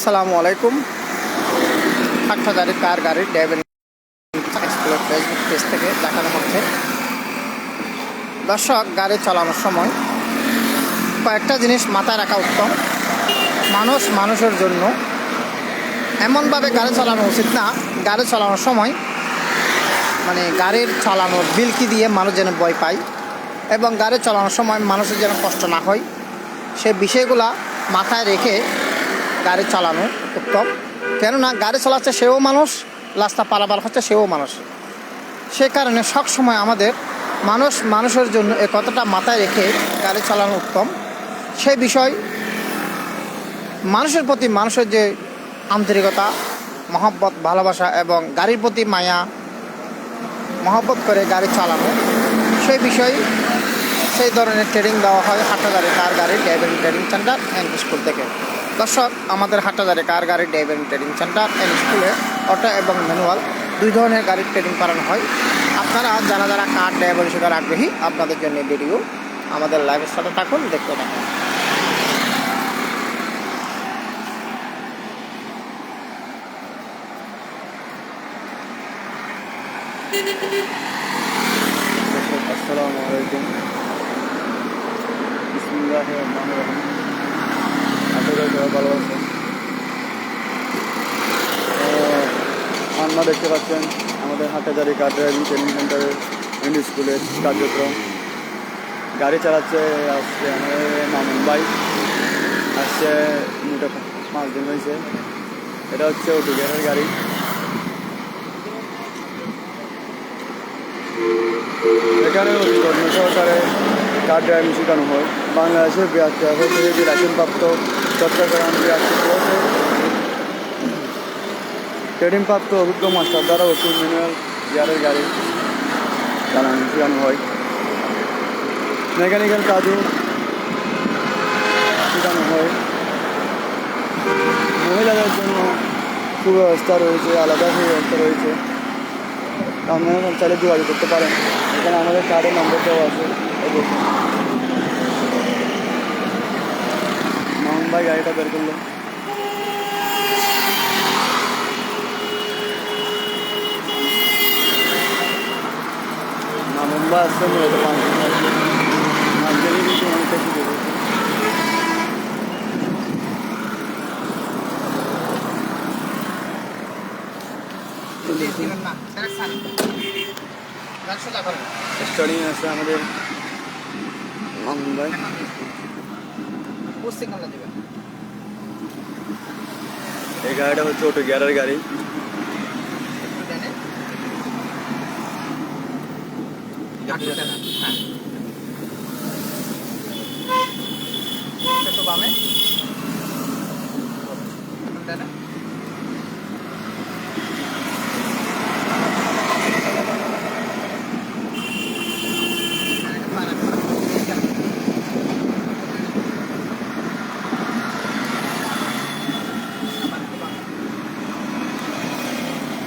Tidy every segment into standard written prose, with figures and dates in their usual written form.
আসসালামু আলাইকুম। হাটহাজারী কার গাড়ির ড্রাইভিং এক্সপ্লোর ফেসবুক পেজ থেকে দেখানো হচ্ছে। দর্শক, গাড়ি চালানোর সময় কয়েকটা জিনিস মাথায় রাখা উত্তম। মানুষের জন্য এমনভাবে গাড়ি চালানো উচিত না, গাড়ি চালানোর সময় গাড়ির চালানোর বিলকি দিয়ে মানুষ যেন ভয় পায় এবং গাড়ি চালানোর সময় মানুষের যেন কষ্ট না হয়, সে বিষয়গুলা মাথায় রেখে গাড়ি চালানো উত্তম। কেননা গাড়ি চালাচ্ছে সেও মানুষ, রাস্তা পারাপার হচ্ছে সেও মানুষ। সে কারণে সবসময় আমাদের মানুষের জন্য এ কথাটা মাথায় রেখে গাড়ি চালানো উত্তম। সেই বিষয় মানুষের প্রতি মানুষের যে আন্তরিকতা, মহব্বত, ভালোবাসা এবং গাড়ির প্রতি মায়া মহব্বত করে গাড়ি চালানো, সেই বিষয় সেই ধরনের ট্রেনিং দেওয়া হয় হাটহাজারী কার গাড়ির driving training centre and school থেকে। দর্শক, আমাদের হাটহাজারী কার গাড়ির ড্রাইভিং ট্রেনিং সেন্টার অ্যান্ড স্কুলে অটো এবং ম্যানুয়াল দুই ধরনের গাড়ির ট্রেনিং করানো হয়। আপনারা যারা কার ড্রাইভার শেখার আগ্রহী, আপনাদের জন্য ভিডিও, আমাদের লাইভের সাথে থাকুন, দেখতে থাকুন। আসসালামু আলাইকুম। বিসমিল্লাহির রহমানির রহিম। আশা করি সবাই ভালো আছেন। আপনারা দেখতে পাচ্ছেন আমাদের হাটহাজারী কার ড্রাইভিং ট্রেনিং সেন্টারের এন্ড স্কুলের কার্যক্রম। গাড়ি চালাচ্ছে আজকে আমাদের মামুন ভাই, আসছে মোটা 5 দিন হয়েছে। এটা হচ্ছে অটো গিয়ারের গাড়ি। এখানে অতি যত্ন সহকারে কার ড্রাইভিং শেখানো হয়। বাংলাদেশের 72 থেকে লাইসেন্সপ্রাপ্ত চট্টগ্রাম ট্রেনিংপ্রাপ্ত অভিজ্ঞ মাস্টার দ্বারা অতি ম্যানুয়াল গিয়ারের গাড়ি চালানো শেখানো হয়। মেকানিক্যাল কাজও শেখানো হয়। মহিলাদের জন্য সুব্যবস্থা রয়েছে, আলাদা সুব্যবস্থা রয়েছে। আপনারা চাইলে যোগাযোগ করতে পারেন। এখানে আমাদের কার্ডের নম্বর দেওয়া আছে। মামুন ভাই গাড়িটা বের করলো। মামুন ভাই আসছে মূলত 5 দিন আসবে। 5 দিনই কিন্তু অনেকটা শিখে গেছে। স্টার্টিং আছে আমাদের মামুন ভাই। এই গাড়িটা হচ্ছে অটো গিয়ারের গাড়ি। বামে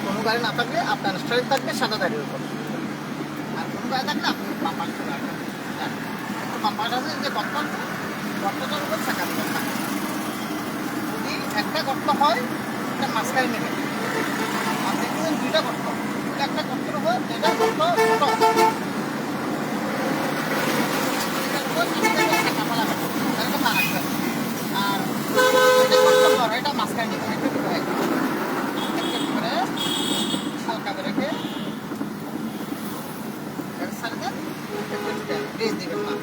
কোনো গাড়ি না থাকলে আপনার স্ট্রাইক থাকবে সাদা গাড়ির উপর, আর কোনো গাড়ি থাকলে আপনি বাম্পার চলে আসবেন। বাম্পারটা আছে যে গর্তটার উপর চাকা দিবেন না। যদি একটা গর্ত হয় এটা মাঝখানে নেবেন, আর দেখবেন 2টা গর্ত, একটা গর্তের উপর যেটা গর্ত ছোট এটার উপর চাকা ফেলাবেন, এটা পা রাখবেন। আর এটা গর্ত বড়, এটা মাঝখানে নেবেন, একটু করে হালকা করে রেখে রেস দিবেন না,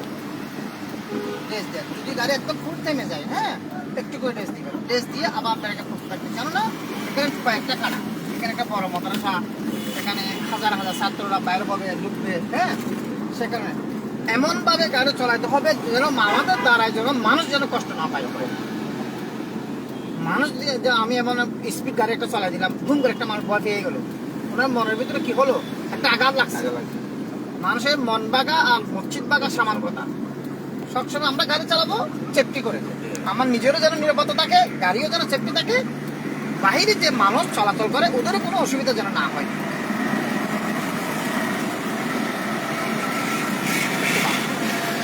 রেস দেন। যদি গাড়ি একদম ফুট থেমে যায়, হ্যাঁ, একটু করে রেস দিবেন। রেস দিয়ে আবার ব্রেকে ফুটতে থাকবে। কেননা এখানে কয়েকটা কাটা, এখানে একটা বড় মাদ্রাসা, এখানে হাজার হাজার ছাত্ররা বাইরে পাবে, ঢুকবে, হ্যাঁ। সেখানে এমনভাবে গাড়ি চালাতে হবে যেন আমাদের দ্বারাই যেন মানুষ যেন কষ্ট না পায়। মানুষ যে আমি এমন স্পিড গাড়ি একটা চালাই দিলাম, ধুম করে একটা মানুষ ভয় পেয়ে গেল, ওনার মনের ভিতরে কি হলো, একটা আঘাত লাগছে। মানুষের মন বাগা আর মসজিদ বাগা সমান কথা। সবসময় আমরা গাড়ি চালাবো সেফটি করে, আমার নিজেরও যেন নিরাপত্তা থাকে, গাড়িও যেন সেফটি থাকে, বাহিরে যে মানুষ চলাচল করে ওদেরও কোনো অসুবিধা যেন না হয়।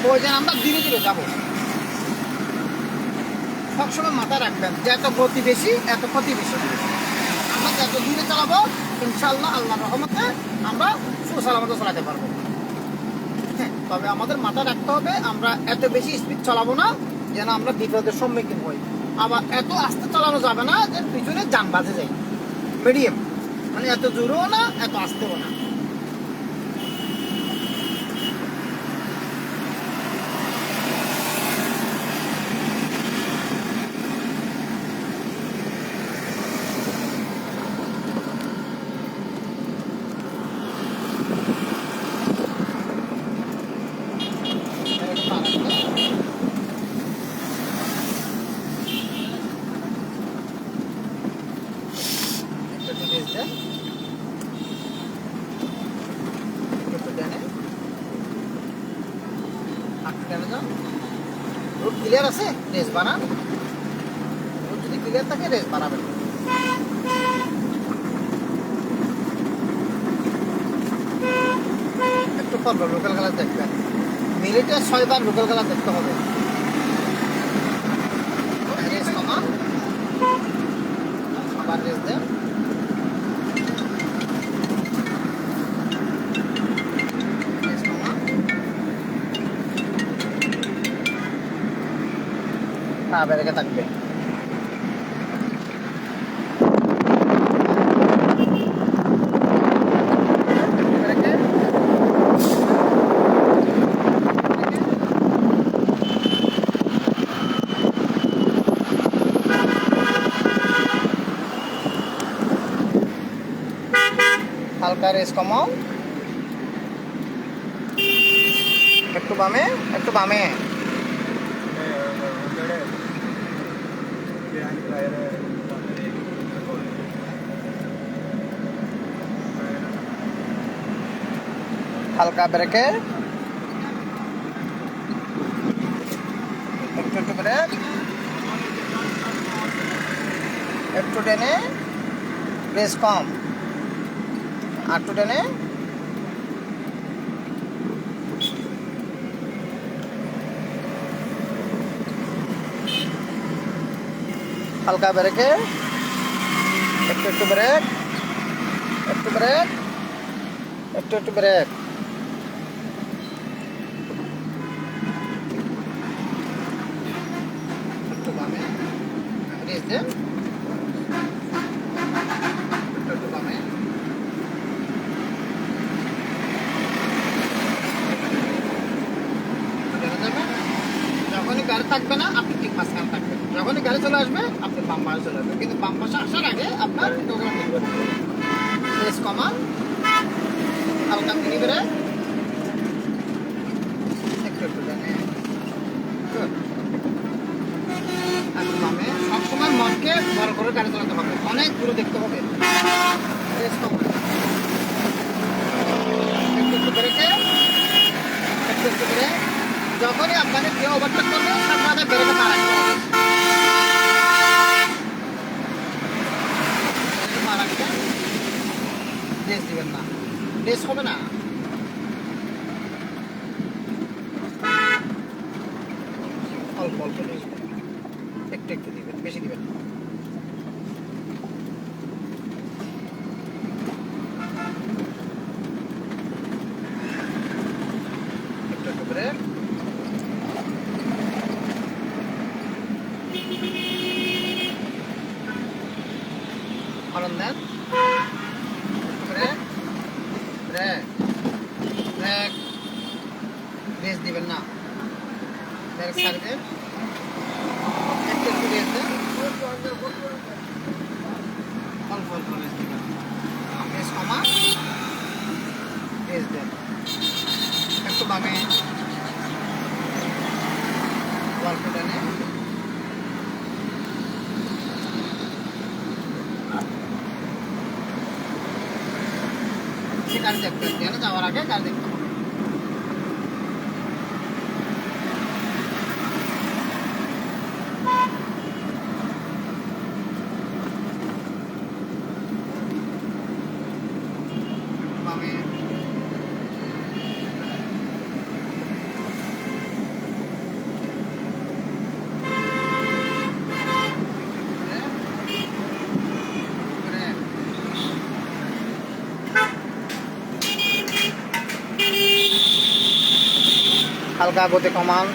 ওই যে আমরা ধীরে ধীরে যাবো। সবসময় মাথায় রাখবেন যে এত গতি বেশি এত ক্ষতি বেশি। আমরা যত দূরে চালাবো ইনশাআল্লাহ আল্লাহর রহমতে আমরা সুসালামত চালাতে পারবো। হ্যাঁ, তবে আমাদের মাথায় রাখতে হবে আমরা এত বেশি স্পিড চালাবো না যেন আমরা বিপদের সম্মুখীন হই, আবার এত আস্তে চালানো যাবে না যে পিছনে যান বাজে যায়। মিডিয়াম, মানে এত জোরেও না এত আস্তেও না। রোড ক্লিয়ার আছে, রেস বানান। রোড যদি ক্লিয়ার থাকে রেস বানাবেন। একটু পর লোকাল কালার দেখবেন, মিনিটে 6 বার লোকাল কালার দেখতে হবে। রেস কমান, আবার রেস দেন। বেড়ে থাকবে। হালকা রেস কমাও, একটু বামে একটু বামে। হালকা ব্রেকে, একটু একটু ব্রেক, একটু টেনে রেস কম, আর একটু টেনে। হালকা ব্রেকে, একটু একটু ব্রেক, একটু ব্রেক, একটু একটু ব্রেক। একটু বামে রেস দেন, একটু একটু বামে। যখনই গাড়ি থাকবে না আপনি ঠিক মাঝখানে থাকবেন, যখনই গাড়ি চলে আসবে আপনি বাম পাশে চলে আসবেন, কিন্তু বাম পাশে আসার আগে আপনার রেস কমান, হালকা মিনি ব্রেক, একটু একটু জানে। একটু বামে, সবসময় মনকে বড় করে গাড়ি চালাতে হবে, অনেক দূরে দেখতে হবে। রেস কমান, একটু একটু ব্রেকে, একটু একটু ব্রেক। যখনই আপনাকে কেউ ওভারটেক করবে সামনে ব্রেকে পা রাখতে হবে। পা রাখবেন, রেস দিবেন না, রেস হবে না। অল্প অল্প রেস দিবেন, একটু একটু দিবেন, বেশি দিবেন না। একটু একটু ব্রেক, হরন দেন, ব্রেক ব্রেক ব্রেক, রেস দিবেন না, ব্রেক ছাড়বেন, একটু একটু রেস দেন, অল্প অল্প রেস দিবেন। রেস কমা, রেস দেন, একটু বামে, অল্প টেনে। গাড়ি দেখবেন, যেন যাওয়ার আগে গাড়ি দেখতে হবে। বামে, হালকা গতি কমান,